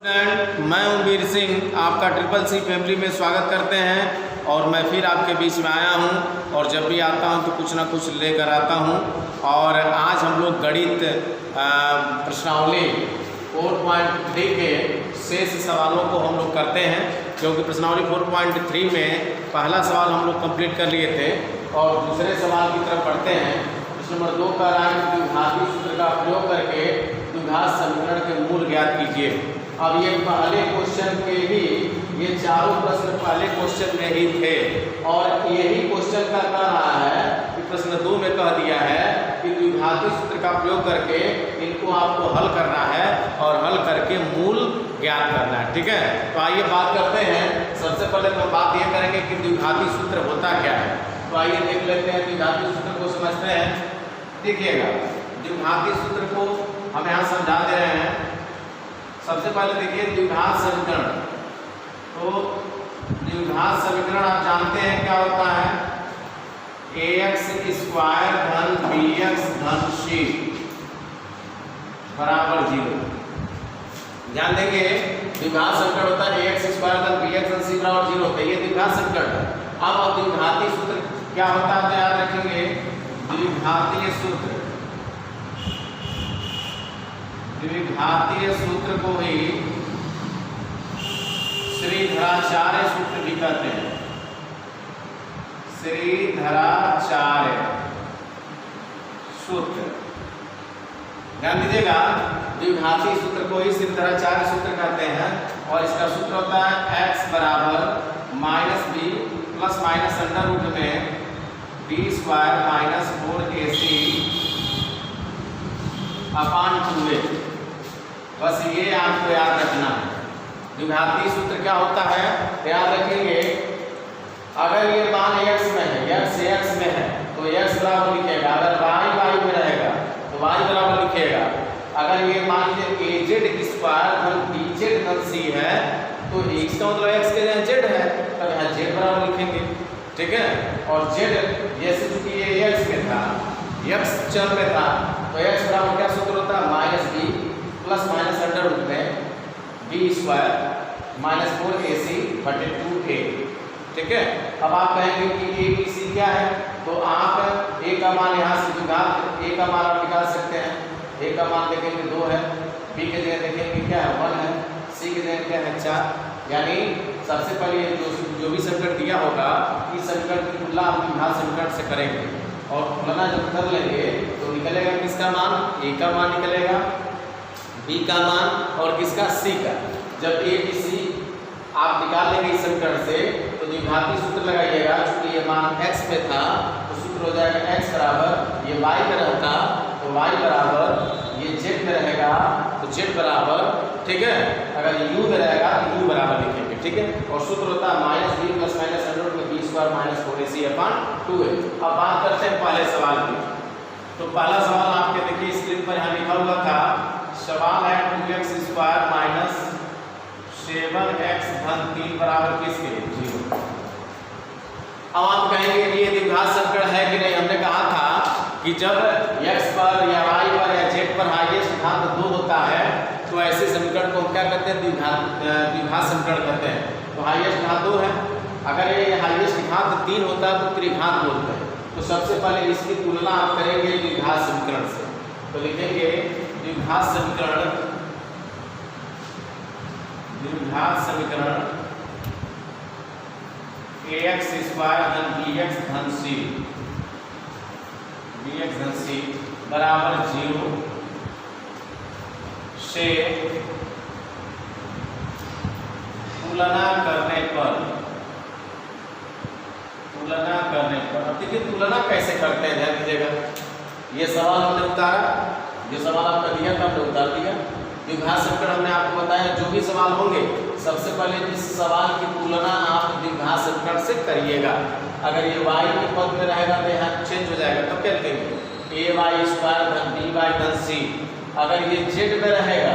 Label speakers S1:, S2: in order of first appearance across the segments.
S1: मैं हूं वीर सिंह, आपका ट्रिपल सी फैमिली में स्वागत करते हैं। और मैं फिर आपके बीच में आया हूं और जब भी आता हूं तो कुछ ना कुछ लेकर आता हूं। और आज हम लोग गणित प्रश्नावली 4.3 के शेष सवालों को हम लोग करते हैं, क्योंकि प्रश्नावली 4.3 में पहला सवाल हम लोग कंप्लीट कर लिए थे और दूसरे सवाल की तरफ बढ़ते हैं। प्रश्न नंबर 2 का है कि द्विघाती सूत्र का प्रयोग करके द्विघात समीकरण के मूल ज्ञात कीजिए। अब ये पहले क्वेश्चन के ही ये चारों प्रश्न पहले क्वेश्चन में ही थे और यही क्वेश्चन का कह रहा है कि प्रश्न 2 में कह दिया है कि द्विघाती सूत्र का प्रयोग करके इनको आपको हल करना है और हल करके मूल ज्ञात करना है। ठीक है, तो आइए बात करते हैं। सबसे पहले तो हम बात ये करेंगे कि द्विघाती सूत्र होता क्या है। तो आइए देख लेते हैं द्विघाती सूत्र को समझते हैं। देखिएगा, द्विघाती सूत्र को हम यहाँ समझा दे रहे हैं। सबसे पहले देखिए द्विघात समीकरण। तो द्विघात समीकरण आप जानते हैं क्या होता है, ax स्क्वायर धन bx धन c बराबर 0। ध्यान देंगे, द्विघात समीकरण होता है ax स्क्वायर धन bx धन c बराबर 0 होता है। ये द्विघात समीकरण है। अब द्विघाती सूत्र क्या होता है तो याद रखेंगे, द्विघातीय सूत्र, द्विघातीय सूत्र को ही श्रीधराचार्य सूत्र भी कहते हैं। श्रीधराचार्य सूत्र, ध्यान दीजिएगा, द्विघाती सूत्र को ही श्रीधराचार्य सूत्र कहते हैं। और इसका सूत्र होता है x बराबर minus b plus minus under root में b square minus 4ac upon 2a। बस ये आपको याद रखना है। द्विघाती सूत्र क्या होता है याद रखेंगे, अगर ये मान x में है, x में है तो x बराबर लिखेगा। अगर y में रहेगा तो y बराबर लिखेगा। अगर ये मान लीजिए az स्क्वायर धन bz धन c है तो x का मतलब x के जगह z है, तब यहाँ z बराबर लिखेंगे। ठीक है, और z जैसे चूंकि ये x में था, x चल में था, तो x बराबर क्या सूत्र होता है, minus b plus minus under root में बी स्क्वायर माइनस 4ac बटे 2a। ठीक है, अब आप कहेंगे कि a b c क्या है, तो आप a का मान यहाँ से द्विघात a का मान आप निकाल सकते हैं। a का मान देखेंगे 2 है, b के जगह देखेंगे क्या है 1 है, c के जगह क्या है 4। यानी सबसे पहले जो भी समीकरण दिया होगा इस समीकरण की तुलना आप द्विघात समीकरण से करेंगे और तुलना जब कर लेंगे तो निकलेगा किसका मान, a का मान निकलेगा, b का मान और किसका c का। जब a b c आप निकाल लेंगे इस समीकरण से तो द्विघाती सूत्र लगाइएगा। चूंकि ये मान x में था तो सूत्र हो जाएगा x बराबर, ये y में रहता तो y बराबर, ये z में रहेगा तो z बराबर, ठीक है, अगर u में रहेगा तो u बराबर लिखेंगे। ठीक है, और सूत्र होता है minus b plus minus under root में b square minus 4ac upon 2a। अब बात करते हैं पहले सवाल की। तो पहला सवाल आपके देखिए स्क्रीन पर यहाँ लिखा हुआ था, सवाल है 2x स्क्वायर माइनस 7x धन 3 बराबर किसके 0। अब आप कहेंगे कि ये द्विघात समीकरण है कि नहीं। हमने कहा था कि जब x पर या y पर या z पर हाईएस्ट घात 2 होता है तो ऐसे समीकरण को हम क्या कहते हैं, द्विघात समीकरण कहते हैं। तो हाईएस्ट घात 2 है, अगर ये हाईएस्ट घात 3 होता है तो त्रिघात बोलते हैं। तो सबसे पहले इसकी तुलना आप करेंगे द्विघात समीकरण से। तो लिखेंगे द्विघात समीकरण, द्विघात समीकरण ax स्क्वायर धन bx धन c, bx धन c बराबर 0 से तुलना करने पर, तुलना करने पर। अब देखिए तुलना कैसे करते हैं, ध्यान दीजिएगा। ये सवाल हमने उतारा, जो सवाल आपका दिया था हमने उतार दिया। द्विघात समीकरण हमने आपको बताया, जो भी सवाल होंगे सबसे पहले इस सवाल की तुलना आप द्विघात समीकरण से करिएगा। अगर ये y के पद में रहेगा तो यहाँ चेंज हो जाएगा, तब क्या लिखेंगे ay स्क्वायर धन by धन c। अगर ये z में रहेगा,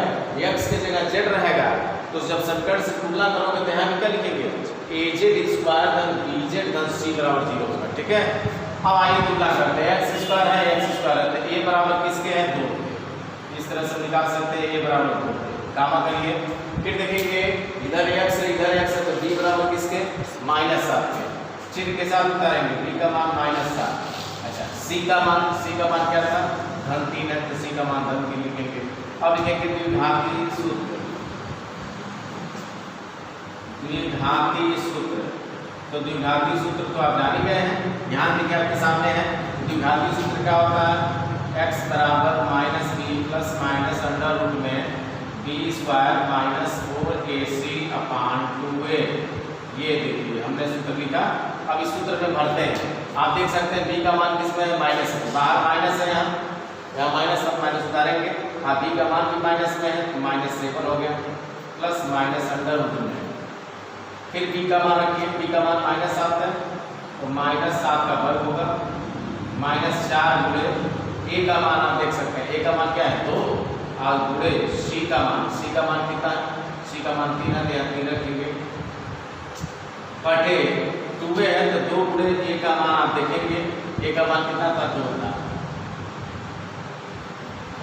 S1: x के जगह z रहेगा, तो जब समीकरण से तुलना करोगे तो यहाँ क्या लिखेंगे az स्क्वायर धन bz धन c बराबर 0 होगा। ठीक है, अब आइए तुलना करते हैं। x स्क्वायर है x स्क्वायर है तो a बराबर किसके है 2, इस तरह से निकाल सकते हैं a बराबर 2। गामा करिए। फिर देखेंगे इधर x है इधर x है, तो b बराबर किसके -7 के, चिन्ह के साथ उतारेंगे, b का मान -7। अच्छा c का मान क्या था, धन 3 है, तो c का मान धन 3 लिखेंगे। अब लिखेंगे द्विघाती सूत्र, द्विघाती सूत्र। तो द्विघाती सूत्र तो आप जान ही गए हैं, ध्यान दीजिए आपके सामने है। द्विघाती सूत्र क्या होता है, x बराबर -b plus minus under root में b स्क्वायर माइनस 4ac/2a। ये देखिए हमने सूत्र लिखा। अब इस सूत्र में भरते हैं। आप देख सकते हैं b का मान किसमें है, माइनस है, बाहर माइनस है, यहाँ माइनस अब माइनस उतारेंगे। हाँ b का मान भी माइनस में है, तो -7 हो गया, प्लस माइनस अंडर रूट में। फिर b का मान रखिए, b का मान -7 है, तो -7 का वर्ग होगा, -4 गुणे a का मान आप देख सकते हैं, a का मान क्या है 2, और गुणे c का मान कितना है, c का मान 3 है, तो यहाँ 3 रखेंगे, बटे 2a है, तो 2 गुणे a का मान आप देखेंगे, a का मान कितना था 2 था।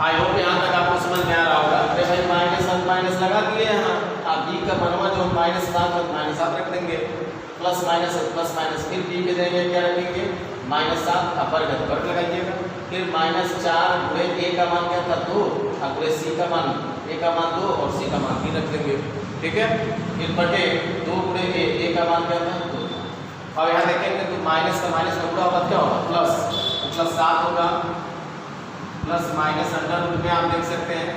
S1: आई होप यहाँ तक आपको समझ में आ रहा होगा। अरे भाई माइनस लगा दिए यहाँ, आप b का मनवा जो -7 है -7 रख देंगे, प्लस माइनस है प्लस माइनस, फिर b के जगह क्या रखेंगे -7 का वर्ग लगाइएगा, फिर -4 गुणे a का मान क्या था 2, और गुणे c का मान a का मान 2 और c का मान 3 रख देंगे, ठीक है। फिर बटे 2 गुणे a का मान क्या था 2। अब यहाँ देखेंगे तो माइनस का माइनस में पूरा बात क्या होगा, प्लस 7 होगा, प्लस माइनस अंडर रूट में आप देख सकते हैं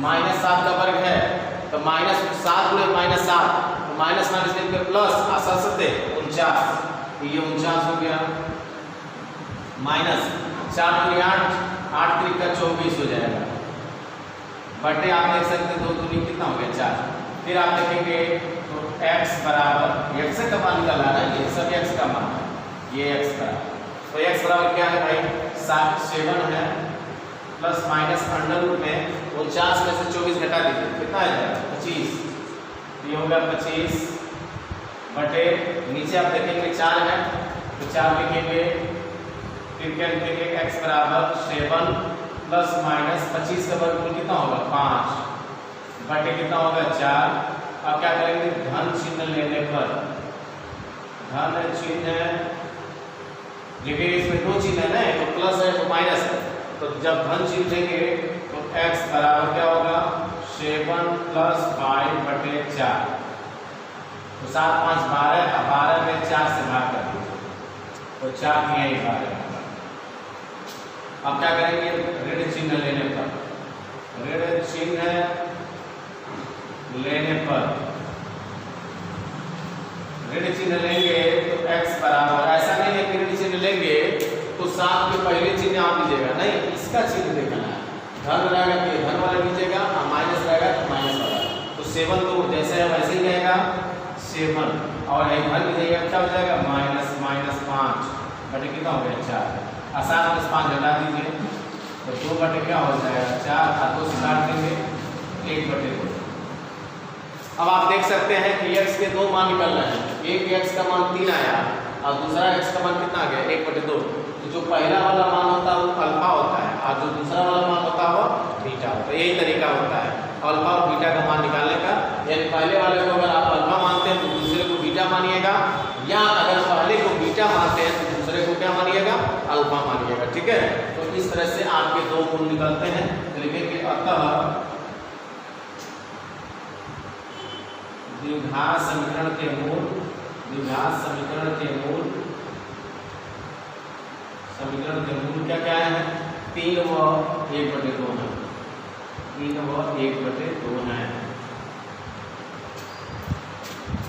S1: -7 का वर्ग है, तो -7 गुणे -7, तो माइनस लिखकर प्लस, आशा सत्य 49, तो ये 49 हो गया, माइनस 4 दूनी 8, 8 3 का 24 हो जाएगा, बटे आप देख सकते हैं 2 दूनी कितना हो गया 4। फिर आप देखेंगे तो x बराबर x का मान निकाला है, ये सब x का मान है, ये x बराबर, तो x बराबर क्या है भाई 7 है, प्लस माइनस अंडर रूट में 49 में से 24 घटा दीजिए, कितना आ जाएगा 25, ये होगा 25, बटे नीचे आप देखेंगे 4 है, तो 4 लिखेंगे, फिर क्या लिखेंगे x बराबर 7 प्लस माइनस 25 का वर्गमूल कितना होगा 5, बटे कितना होगा 4। अब क्या करेंगे, धन चिन्ह लेने पर, धन चिन्ह देखिए इसमें 2 चिन्ह है ना, तो प्लस है तो माइनस है, तो जब धन चिन्ह लेंगे तो x बराबर क्या होगा 7 प्लस 5 बटे 4, तो 7 5 12, 12 में 4 से भाग कर दीजिए, तो 4 दिया 12। अब क्या करेंगे, ऋण चिन्ह लेने पर, ऋण चिन्ह लेने पर, ऋण चिन्ह लेंगे तो x बराबर, ऐसा नहीं है कि ऋण चिन्ह लेंगे तो 7 के पहले चिन्ह आप लीजिएगा, नहीं, इसका चिन्ह देखना है, धन रहेगा तो धन वाला लीजिएगा, और माइनस रहेगा तो माइनस वाला, तो 7 तो जैसे है वैसे ही रहेगा 7, और यही धन लीजिएगा क्या हो जाएगा -5 बटे कितना हो गया 4, और 7 में 5 घटा दीजिए, तो 2 बटे क्या हो जाएगा 4, और 2 से काट देंगे 1 बटे 2। अब आप देख सकते हैं कि x के 2 मान निकल रहे हैं, एक x का मान 3 आया और दूसरा x का मान कितना आ गया 1 बटे 2, तो जो पहला वाला मान होता है वो अल्फा होता है, और जो दूसरा वाला मान होता है वो बीटा होता है। यही तरीका होता है अल्फा और बीटा का मान निकालने का, यानी पहले वाले को अगर आप अल्फा मानते हैं तो दूसरे को बीटा मानिएगा, या अगर पहले को बीटा मानते हैं तो दूसरे को क्या मानिएगा अल्फा मानिएगा, ठीक है। तो इस तरह से आपके 2 मूल निकलते हैं, तो लिखेंगे अतः द्विघात समीकरण के मूल, द्विघात समीकरण के मूल क्या क्या है 3 व 1 बटे 2 है, 3 व 1 बटे 2 है।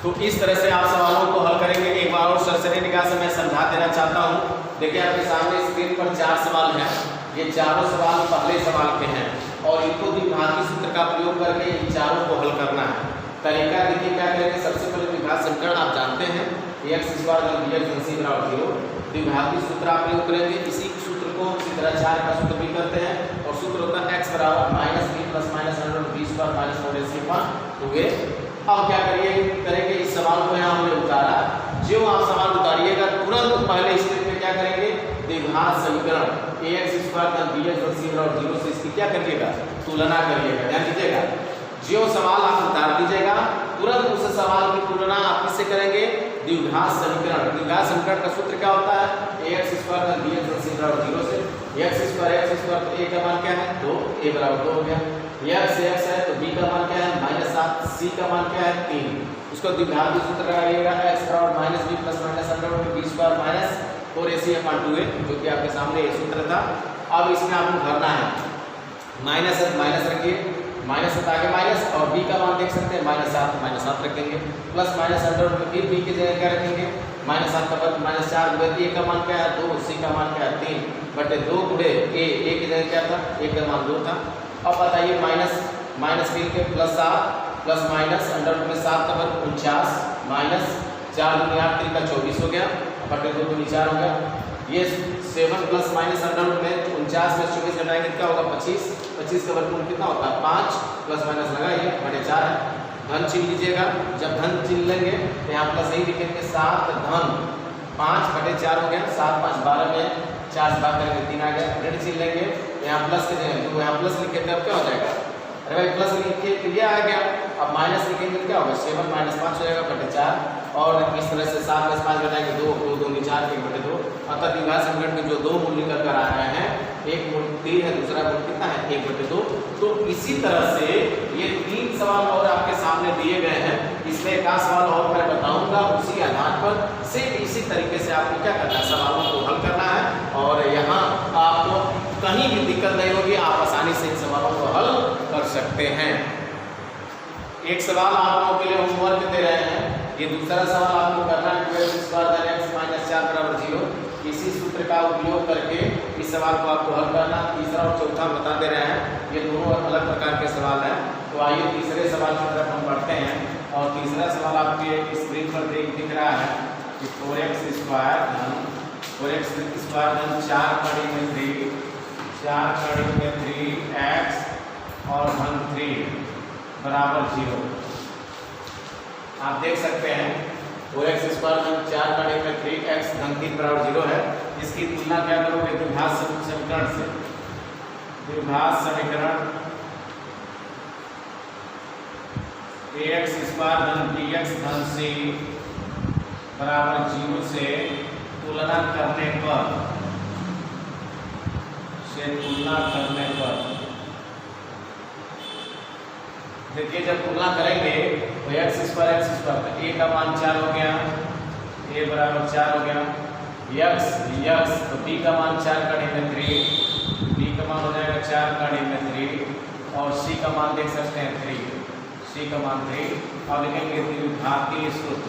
S1: तो इस तरह से आप सवालों को हल करेंगे। एक बार और सरसरी निगाह से मैं समझा देना चाहता हूँ। देखिए आपके सामने स्क्रीन पर 4 सवाल हैं, ये चारों सवाल पहले सवाल के हैं, और इनको द्विघाती सूत्र का प्रयोग करके इन चारों को हल करना है। तरीका देखिए क्या करेंगे, सबसे पहले द्विघात समीकरण आप जानते हैं x² + bx c = 0, द्विघाती सूत्र आप प्रयोग करेंगे। इसी सूत्र को इसी तरह 4 का सूत्र भी करते हैं, और सूत्र होता है x बराबर -b plus -√b² minus 4ac/2a। अब क्या करेंगे इस सवाल को यहाँ हमने उतारा, जो आप सवाल उतारिएगा तुरंत पहले स्टेप में क्या करेंगे, द्विघात समीकरण ax² + bx c = 0 से इसकी क्या करिएगा तुलना करिएगा। ध्यान दीजिएगा, जो सवाल आप उतार दीजिएगा तुरंत उस सवाल की तुलना आप किससे करेंगे, द्विघात समीकरण। द्विघात समीकरण का सूत्र क्या होता है, ax स्क्वायर bx c बराबर 0 से x स्क्वायर तो a का मान क्या है 2, a बराबर 2 हो गया। x है तो b का मान क्या है -7, c का मान क्या है 3। उसको द्विघात सूत्र लगाइएगा, x बराबर -b plus minus under root b square minus 4ac/2a, जो कि आपके सामने ये सूत्र था। अब इसमें आपको भरना है, माइनस है माइनस रखिए, माइनस से आगे माइनस, और b का मान देख सकते हैं -7 रखेंगे, प्लस माइनस अंडर रूट फिर b की जगह क्या रखेंगे -7 का वर्ग -4 गुणे a का मान क्या है 2, c का मान क्या है 3 बटे 2 गुणे a की जगह क्या था, a का मान 2 था। अब बताइए माइनस फिर के +7 प्लस माइनस अंडर रूट में 7 का वर्ग 49 माइनस 4 दूनी 8 3 का 24 हो गया, बटे 2 दूनी 4 हो गया। ये 7 प्लस माइनस अंडर रूट में 49 में 24 घटाएंगे क्या होगा 25 का वर्गमूल कितना होता है 5, प्लस माइनस लगाइए बटे 4 है। धन छीन लीजिएगा, जब धन छीन लेंगे तो यहाँ प्लस यही लिखेंगे 7 धन 5 बटे 4 हो गया, 7 5 12 में 4 से भाग करेंगे 3 आ गया। ऋण छीन लेंगे तो यहाँ प्लस के जगह जो यहाँ प्लस लिखे थे अब क्या हो जाएगा, अरे भाई प्लस लिखे तो ये आ गया, अब माइनस लिखेंगे क्या होगा 7 - 5 हो जाएगा बटे 4, और इस तरह से 7 में 5 घटाएंगे 2 2 दूनी 4 1 बटे 2। अतः द्विघात समीकरण में जो दो मूल्य निकल कर आ रहे हैं, एक मूल्य 3 है, दूसरा मूल्य कितना है 1 बटे 2। तो इसी तरह से ये 3 सवाल और आपके सामने दिए गए हैं, इसमें एक सवाल और मैं बताऊंगा, उसी आधार पर से इसी तरीके से आपको क्या करना है, सवालों को हल करना है, और यहाँ आपको कहीं भी दिक्कत नहीं होगी, आप आसानी से इन सवालों को हल कर सकते हैं। एक सवाल आप लोगों के लिए होमवर्क दे रहे हैं, ये दूसरा सवाल आपको करना है 12x - 4 = 0। इसी सूत्र का उपयोग करके इस सवाल को आपको हल करना। तीसरा और चौथा बता दे रहे हैं, ये दोनों अलग प्रकार के सवाल हैं। तो आइए तीसरे सवाल की तरफ हम बढ़ते हैं, और तीसरा सवाल आपके स्क्रीन पर दिख रहा है कि 4x स्क्वायर धन 4 कड़ी में 3x और धन 3 बराबर 0। आप देख सकते हैं 4x स्क्वायर धन 4 कड़ी में 3x धन 3 बराबर 0 है। इसकी तुलना क्या करोगे द्विघात समीकरण से, द्विघात समीकरण ax स्क्वायर धन bx धन c बराबर 0 से तुलना करने पर देखिए, जब तुलना करेंगे तो x स्क्वायर तो a का मान 4 हो गया, a बराबर 4 हो गया, x तो b का मान 4 कड़ी में 3, b का मान हो जाएगा 4 कड़ी में 3, और c का मान देख सकते हैं 3, c का मान 3। अब लिखेंगे द्विघातीय सूत्र,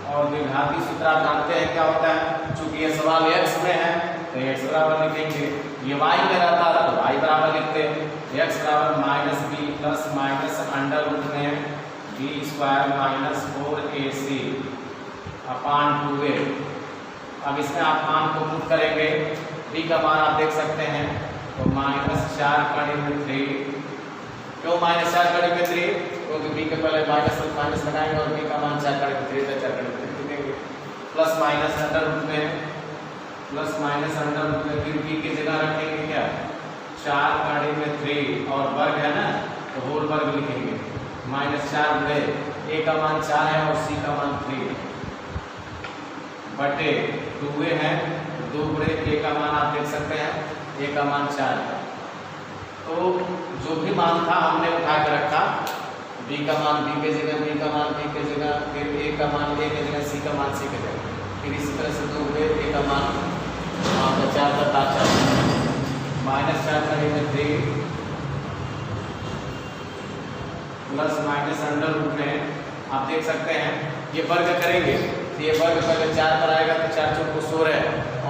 S1: और द्विघातीय सूत्र आप जानते हैं क्या होता है, चूंकि ये सवाल x में है तो x बराबर लिखेंगे, ये y में रहता है तो y बराबर लिखते हैं, x बराबर -b plus minus under root में b square minus 4ac upon 2a। अब इसमें आप मान को पुट करेंगे, b का मान आप देख सकते हैं तो -4 कड़ी में 3। क्यों -4 कड़ी में 3? क्योंकि b के पहले माइनस लगाएंगे और b का मान 4 कड़ी में 3 4 कड़ी में 3 लिखेंगे, प्लस माइनस अंडर रूट में फिर b की जगह रखेंगे क्या 4 कड़ी में 3 और वर्ग है ना तो होल वर्ग लिखेंगे, -4 गुणे a का मान 4 है और c का मान 3 बटे 2a है, 2 गुणे a का मान आप देख सकते हैं, a का मान 4 है। तो जो भी मान था हमने उठा के रखा, b का मान b के जगह, b का मान b के जगह, फिर a का मान a के जगह, c का मान c के जगह, फिर इसी तरह से 2 गुणे a का मान 4 बटा 4 -4 कड़ी में 3 प्लस माइनस अंडर रूट में आप देख सकते हैं, ये वर्ग करेंगे तो ये वर्ग पहले 4 पर आएगा तो 4 चौक 16,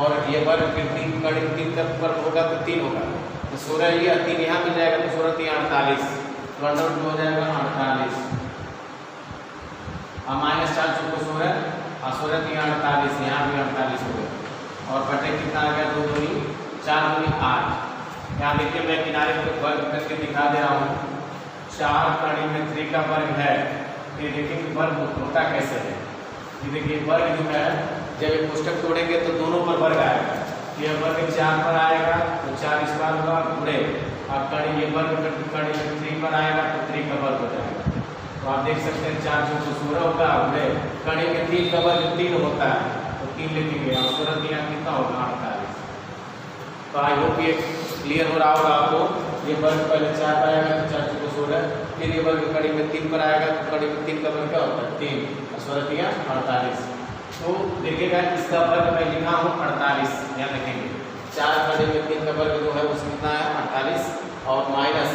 S1: और ये वर्ग फिर 3 कड़ी 3 का वर्ग होगा तो 3 होगा, तो 16 ये 3 यहाँ मिल जाएगा तो 16 3 48, तो अंडर रूट हो जाएगा 48, और -4 चौक 16 और 16 3 48, यहाँ भी 48 हो गया, और बटे कितना आ गया 2 दूनी 4 दूनी 8। यहाँ देखिए मैं किनारे पे वर्ग करके दिखा दे रहा हूँ, 4 कड़ी में 3 का वर्ग है, ये देखिए कि वर्ग होता कैसे है। ये देखिए वर्ग जो है जब ये पुस्तक तोड़ेंगे तो दोनों पर वर्ग आएगा, ये वर्ग 4 पर आएगा तो 4 इस बार होगा गुणे, अब कड़ी ये वर्ग कड़ी 3 पर आएगा तो 3 का वर्ग हो जाएगा। तो आप देख सकते हैं 4 जो 16 होगा गुणे कड़ी में 3 का वर्ग 3 होता है तो 3 लिखेंगे और 16 दिया कितना होगा 48। तो आई होप ये क्लियर हो रहा होगा आपको। ये वर्ग पहले 4 पर आएगा तो 4 को 16, फिर ये वर्ग कड़ी में 3 पर आएगा तो कड़ी में 3 का वर्ग क्या होता है 3 और 16 दिया 48। तो देखिएगा इसका वर्ग मैं लिखा हूँ 48, यहाँ लिखेंगे 4 कड़ी में 3 का वर्ग जो है उसमें कितना है 48 और माइनस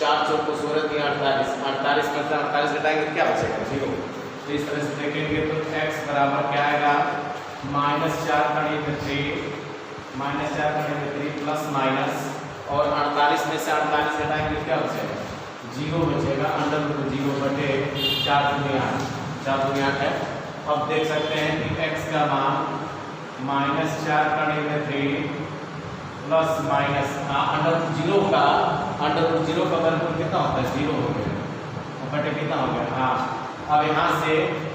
S1: 4 चौक को 16 दिया 48, 48 में 48 घटाएंगे क्या बचेगा 0। तो इस तरह से देखेंगे तो x बराबर क्या आएगा -4 कड़ी में 3 प्लस माइनस और 48 में से 48 घटाएंगे क्या बचेगा 0 बचेगा, अंडर रूट 0 बटे 4 दुनिया है। अब देख सकते हैं कि x का मान -4 कड़ी में 3 प्लस माइनस अंडर रूट 0 का वर्गमूल कितना होता है 0 हो गया बटे कितना हो गया हाँ। अब यहाँ से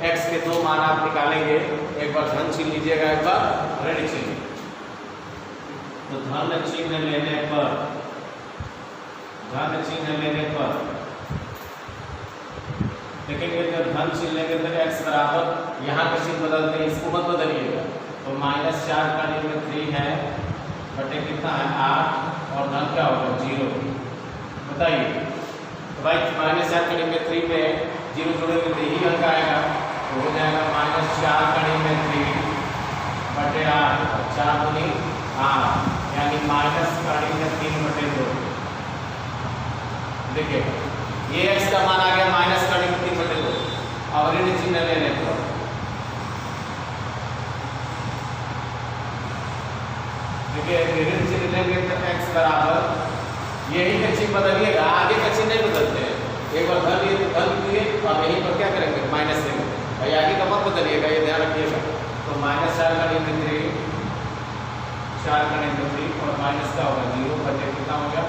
S1: x के दो मान आप निकालेंगे, एक बार धन छीन लीजिएगा एक बार ऋण छीन। तो धन चिन्ह लेने पर देखेंगे जब धन चिन्ह लेंगे तो x बराबर यहाँ का चिन्ह बदलते हैं, इसको मत बदलिएगा। तो -4 कड़ी में 3 है बटे कितना है 8 और धन क्या होगा 0 बताइए। तो भाई -4 कड़ी में 3 में 0 जोड़ेंगे तो यही अंक आएगा तो हो जाएगा -4 कड़ी में 3 बटे 8 4 दूनी 8 यानी माइनस कड़ी में 3 बटे 2। देखिए ये x का मान आ गया माइनस कड़ी में 3 बटे 2। अब ऋण चिन्ह लेने पर देखिए ऋण चिन्ह लेंगे तो x बराबर यही का चिन्ह बदलिएगा, आगे का चिन्ह नहीं बदलते हैं। एक बार धन लिए तो धन लिए, अब यहीं पर क्या करेंगे माइनस लेंगे भाई, आगे का मत बदलिएगा, ये ध्यान रखिएगा। तो -4 कड़ी में 3 4 कड़ी में 3 और माइनस का होगा 0 बटे कितना हो गया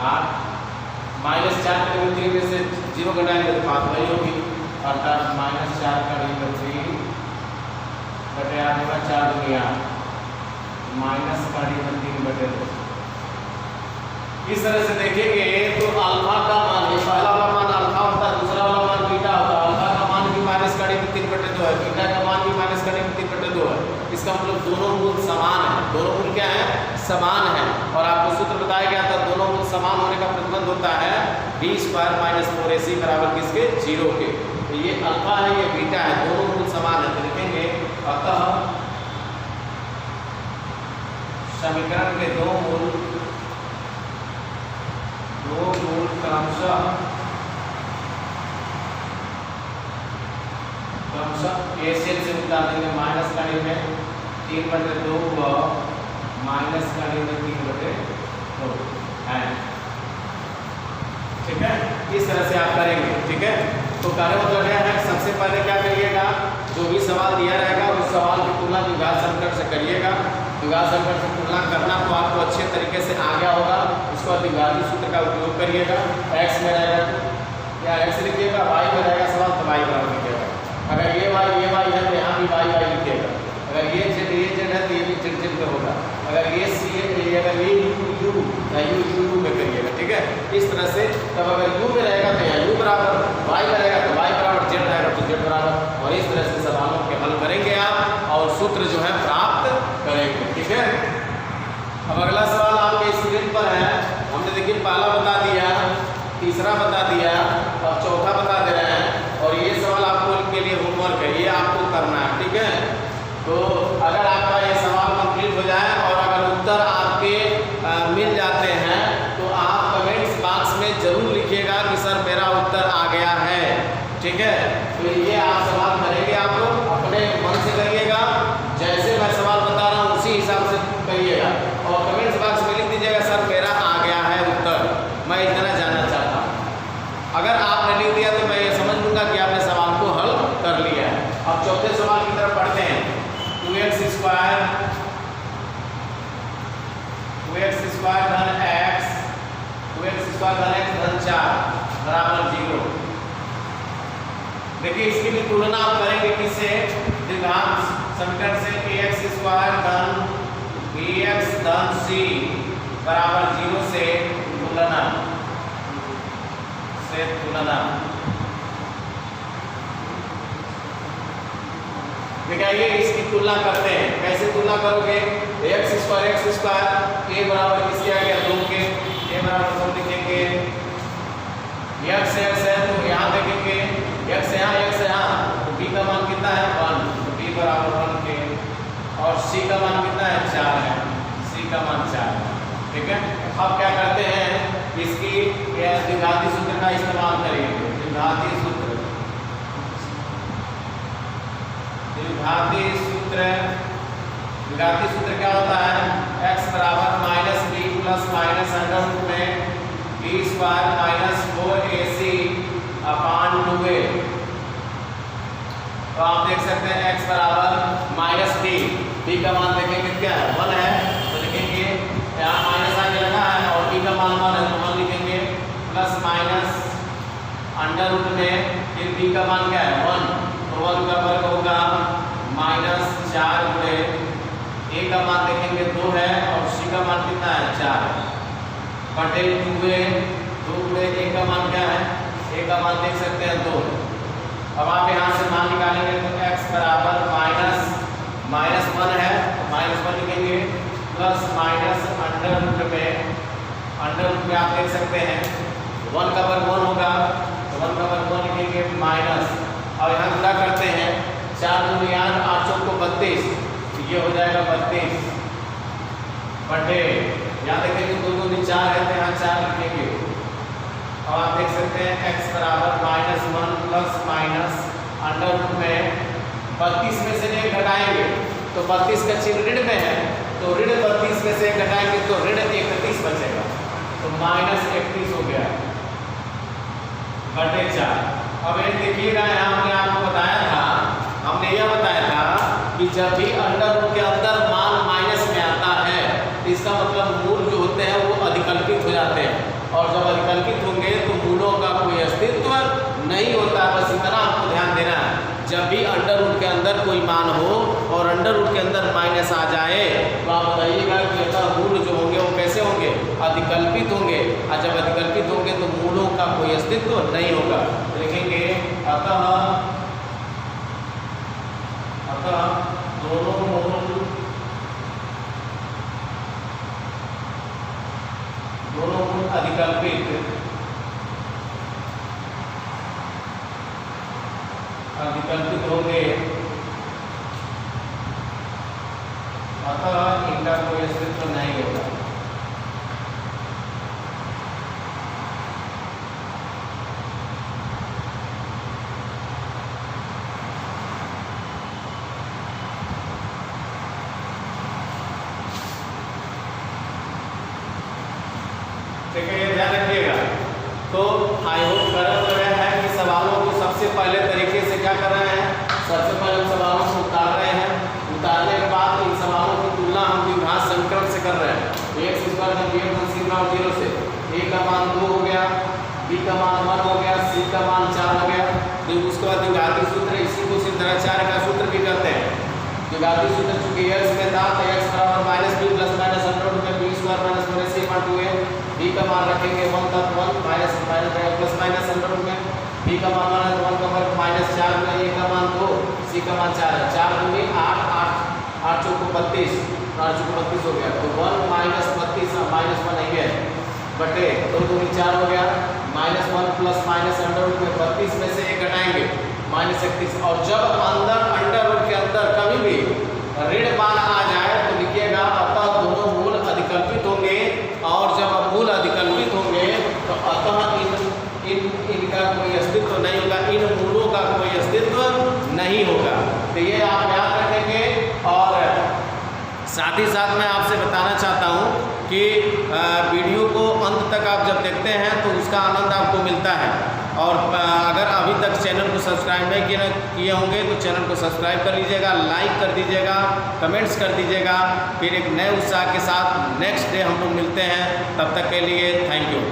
S1: 8। -4 कड़ी में 3 में से 0 घटाएंगे तो बात वही होगी, अर्थात -4 कड़ी में 3 बटे 8 होगा 4 दुनिया माइनस कड़ी में 3 बटे 2। इस तरह से देखेंगे तो अल्फा का मान ये पहला वाला मान अल्फा होता है, दूसरा वाला मान बीटा होता है। अल्फा का मान भी माइनस कड़ी में 3 बटे 2 है, बीटा का मान भी माइनस कड़ी में 3 बटे 2 है। इसका मतलब दोनों मूल समान है, दोनों मूल क्या है समान है। और आपको सूत्र बताया गया था दोनों मूल समान होने का प्रतिबंध होता है b² - 4ac बराबर किसके 0 के। तो ये अल्फा है ये बीटा है, दोनों मूल समान है। तो लिखेंगे अतः समीकरण के दो मूल क्रमशः एशियन से निकाल देंगे माइनस कड़ी में 3 बटे 2 व माइनस कड़ी में 3 बटे 2 है। ठीक है, इस तरह से आप करेंगे। ठीक है, तो कार्य मतलब क्या है सबसे पहले क्या करिएगा जो भी सवाल दिया रहेगा उस सवाल की तुलना द्विघात समीकरण से करिएगा। द्विघात समीकरण से तुलना करना तो आपको अच्छे तरीके से आ गया होगा। उसके बाद द्विघाती सूत्र का उपयोग करिएगा। x में रहेगा या x लिखिएगा, y में रहेगा सवाल तो y बराबर लिखिएगा। अगर ये y है तो यहाँ भी y लिखिएगा। अगर ये z है तो ये भी z पे होगा। अगर ये c है अगर ये u में करिएगा। ठीक है, इस तरह से तब अगर u में रहेगा तो यहाँ u बराबर, y में रहेगा तो y बराबर, z रहेगा तो z बराबर। और इस तरह से सवालों के हल करेंगे आप और सूत्र जो है प्राप्त करेंगे। ठीक है, अब अगला सवाल आपके स्क्रीन पर है। हमने देखिए पहला बता दिया, तीसरा बता दिया, अब चौथा बता दे रहे हैं। और ये सवाल आपको के लिए होमवर्क है, ये आपको करना है। ठीक है, तो अगर आपका ये सवाल कंप्लीट हो जाए और अगर उत्तर आपके मिल जाते हैं तो आप कमेंट्स बॉक्स में जरूर लिखिएगा कि सर मेरा उत्तर आ गया है। ठीक है, तो ये आप सवाल करेंगे, आप लोग अपने मन से करिएगा, जैसे मैं सवाल बता रहा हूँ उसी हिसाब से करिएगा और कमेंट्स बॉक्स में लिख दीजिएगा सर मेरा आ गया है उत्तर, मैं इतना जानना चाहता हूँ। अगर आपने लिख दिया तो मैं ये समझ लूँगा कि आपने सवाल को हल कर लिया है। अब चौथे सवाल की तरफ पढ़ते हैं। 2x² धन x धन 4 बराबर 0। देखिए इसकी भी तुलना आप करेंगे किससे, द्विघात समीकरण से। ax² धन bx धन c बराबर 0 से तुलना देखिए इसकी तुलना करते हैं। कैसे तुलना करोगे? x स्क्वायर a बराबर किसके आ गया 2 के, a बराबर हम लिखेंगे x है तो यहाँ देखेंगे x यहाँ तो b का मान कितना है 1, तो b बराबर 1 के, और c का मान कितना है 4 है, c का मान 4 है। ठीक है, अब क्या करते हैं इसकी द्विघाती सूत्र का इस्तेमाल करेंगे। द्विघाती सूत्र क्या होता है? x बराबर minus b plus minus under root में b square minus 4ac upon 2a। तो आप देख सकते हैं x बराबर माइनस b, b का मान देखेंगे क्या है 1 है, तो लिखेंगे यहाँ माइनस आगे लगा है और b का मान 1 है तो 1 लिखेंगे, प्लस माइनस अंडर रूट में फिर b का मान क्या है 1, तो 1 का वर्ग होगा माइनस 4 गुणे a का मान देखेंगे 2 है और c का मान कितना है 4 बटे 2a, 2 गुणे a का मान क्या है, a का मान देख सकते हैं 2। अब आप यहाँ से मान निकालेंगे तो x बराबर माइनस 1 है तो माइनस 1 लिखेंगे, प्लस माइनस अंडर रूट में आप देख सकते हैं 1 का वर्ग 1 होगा तो 1 का वर्ग 1 लिखेंगे माइनस, और यहाँ गुणा करते हैं 4 दूनी 8, 8 चौक को 32, तो ये हो जाएगा 32 बटे यहाँ देखेंगे 2 दूनी 4 है तो यहाँ 4 लिखेंगे। अब आप देख सकते हैं x बराबर minus 1 plus minus under root में 32 में से 1 घटाएंगे तो 32 का चिन्ह ऋण में है, तो ऋण 32 में से 1 घटाएंगे तो ऋण 31 बचेगा, तो माइनस 31 हो गया बटे 4। अब ये देखिएगा यहाँ हमने आपको बताया था, हमने यह बताया था कि जब भी अंडर रूट के अंदर मान माइनस में आता है तो इसका मतलब मूल जो होते हैं वो अधिकल्पित हो जाते हैं, और जब अधिकल्पित होंगे तो मूलों का कोई अस्तित्व नहीं होता। बस इतना आपको ध्यान देना है, जब भी अंडर रूट के अंदर कोई मान हो और अंडर रूट के अंदर माइनस आ जाए तो आप बताइएगा कि अतः मूल जो होंगे वो कैसे होंगे, अधिकल्पित होंगे, और जब अधिकल्पित होंगे तो मूलों का कोई अस्तित्व नहीं होगा। लिखेंगे अतः दोनों मूल अधिकल्पित होंगे, अतः इनका कोई अस्तित्व नहीं होगा। ठीक है, ये ध्यान रखिएगा। तो आई होप करल गया है कि सवालों को सबसे पहले तरीके से क्या कर रहे हैं, सबसे पहले सवालों को उतार रहे हैं, उतारने के बाद इन सवालों की तुलना हम द्विघात समीकरण से कर रहे हैं। x स्क्वायर का bx धन c बराबर 0 से a का मान 2 हो गया, b का मान 1 हो गया, c का मान 4 हो गया। तो उसके बाद द्विघाती सूत्र, इसी को सिद्धाचार्य का सूत्र भी कहते हैं। द्विघाती सूत्र चूंकि x में था तो x बराबर minus b plus minus under root में b square minus minus c upon 2a, b का मान रखेंगे 1 तक 1 minus plus minus under root में b का मान 1 का वर्ग माइनस 4 में a का मान 2, c का मान 4 है, 4 दूनी 8, 8 चौक को 32, 8 चौक 32 हो गया, तो 1 माइनस 32 माइनस 1 नहीं है बटे 2 दूनी 4 हो गया, minus 1 plus minus under root में 32 में से 1 घटाएंगे माइनस 31, और जब अंडर रूट के अंदर कभी भी ऋण मान आ जाए तो लिखिएगा अतः दोनों मूल अधिकल्पित होंगे, और जब मूल अधिकल्पित होंगे तो अतः इनका कोई अस्तित्व नहीं होगा, इन मूलों का कोई अस्तित्व नहीं होगा। तो ये आप याद रखेंगे। और साथ ही साथ मैं आपसे बताना चाहता हूँ कि वीडियो को अंत तक आप जब देखते हैं तो उसका आनंद आपको मिलता है, और अगर अभी तक चैनल को सब्सक्राइब नहीं किए होंगे तो चैनल को सब्सक्राइब कर लीजिएगा, लाइक कर दीजिएगा, कमेंट्स कर दीजिएगा। फिर एक नए उत्साह के साथ नेक्स्ट डे हम लोग मिलते हैं, तब तक के लिए थैंक यू।